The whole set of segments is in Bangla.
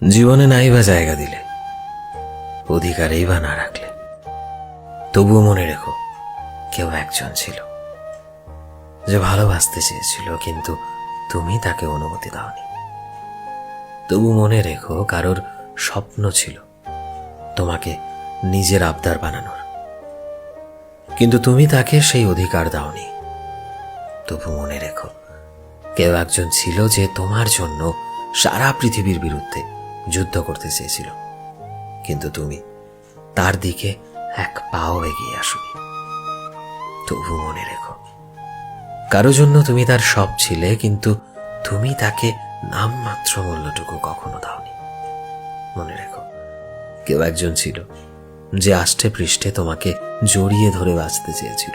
জীবনে নাই বা জায়গা দিলে, অধিকারেই বা না রাখলে, তবুও মনে রেখো কেউ একজন ছিল যে ভালোবাসতে চেয়েছিল, কিন্তু তুমি তাকে অনুমতি দাওনি। তবু মনে রেখো কারোর স্বপ্ন ছিল তোমাকে নিজের আবদার বানানোর, কিন্তু তুমি তাকে সেই অধিকার দাওনি। তবু মনে রেখো কেউ একজন ছিল যে তোমার জন্য সারা পৃথিবীর বিরুদ্ধে যুদ্ধ করতে চেয়েছিল, কিন্তু তুমি তার দিকে এক পাও এগিয়ে আসোনি। তবু মনে রেখো কারো জন্য তুমি তার সব ছিলে, কিন্তু তুমি তাকে নামমাত্র মূল্যটুকু কখনো দাওনি। মনে রেখো কেউ একজন ছিল যে আষ্টে পৃষ্ঠে তোমাকে জড়িয়ে ধরে বাঁচতে চেয়েছিল,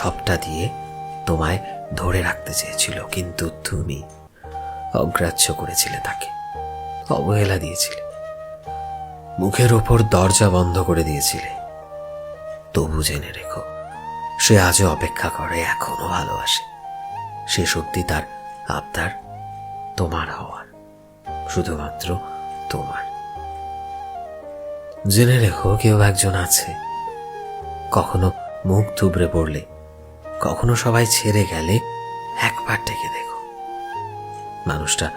সবটা দিয়ে তোমায় ধরে রাখতে চেয়েছিল, কিন্তু তুমি অগ্রাহ্য করেছিলে তাকে, অবহেলা দিয়েছিলে, মুখের ওপর দরজা বন্ধ করে দিয়েছিলে। তবু জেনে রেখো সে আজও অপেক্ষা করে, এখনো ভালোবাসে। সে সত্যি তার আবদার তোমার হওয়ার, শুধুমাত্র তোমার। জেনে রেখো কেউ একজন আছে, কখনো মুখ থুবড়ে পড়লে, কখনো সবাই ছেড়ে গেলে একবার ডেকে দেখো, মানুষটা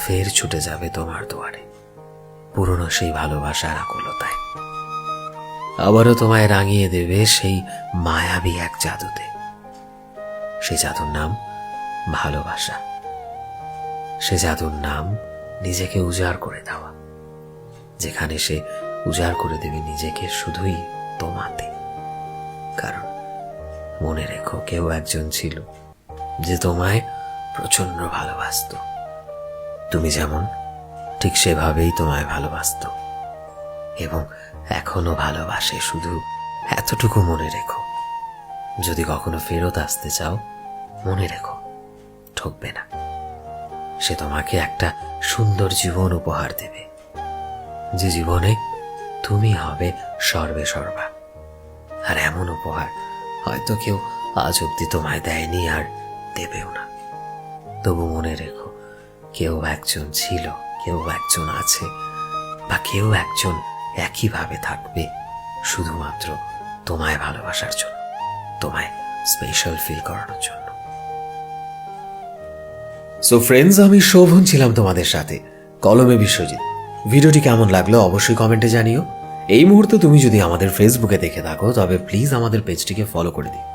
ফের ছুটে যাবে তোমার দুয়ারে, পুরনো সেই ভালোবাসার আকুলতায়। আবারও তোমায় রাঙিয়ে দেবে সেই মায়াবী এক জাদুতে। সে জাদুর নাম ভালোবাসা। সে জাদুর নাম নিজেকে উজাড় করে দেওয়া, যেখানে সে উজাড় করে দেবে নিজেকে শুধুই তোমাতে। কারণ মনে রেখো কেউ একজন ছিল যে তোমায় প্রচন্ড ভালোবাসতো। তুমি যেমন, ঠিক সেভাবেই তোমায় ভালোবাসতো, এবং এখনো ভালোবাসে। শুধু এতটুকু মনে রেখো, যদি কখনো ফেরত আসতে চাও, মনে রেখো ঠকবে না। সে তোমাকে একটা সুন্দর জীবন উপহার দেবে, যে জীবনে তুমি হবে সর্বে সর্বা। আর এমন উপহার হয়তো কেউ আজ অব্দি তোমায় দেয়নি, আর দেবেও না। তবু মনে রেখো কেউ একজন ছিল, কেউ একজন আছে, বা কেউ একজন একইভাবে থাকবে, শুধুমাত্র তোমায় ভালোবাসার জন্য, তোমায় স্পেশাল ফিল করানোর জন্য। সো ফ্রেন্ডস, আমি শোভন ছিলাম তোমাদের সাথে, কলমে বিশ্বজিৎ। ভিডিওটি কেমন লাগলো অবশ্যই কমেন্টে জানিও। এই মুহূর্তে তুমি যদি আমাদের ফেসবুকে দেখে থাকো, তবে প্লিজ আমাদের পেজটিকে ফলো করে দিও।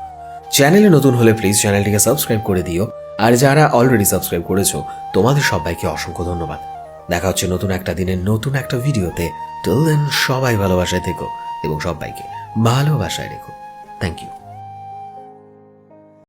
চ্যানেলে নতুন হলে প্লিজ চ্যানেলটিকে সাবস্ক্রাইব করে দিও। আর যারা অলরেডি সাবস্ক্রাইব করেছো, তোমাদের সবাইকে অসংখ্য ধন্যবাদ। দেখা হচ্ছে নতুন একটা দিনের নতুন একটা ভিডিওতে। টিল দেন সবাই ভালোবাসায় থেকো এবং সবাইকে ভালোবাসায় রেখো। Thank you.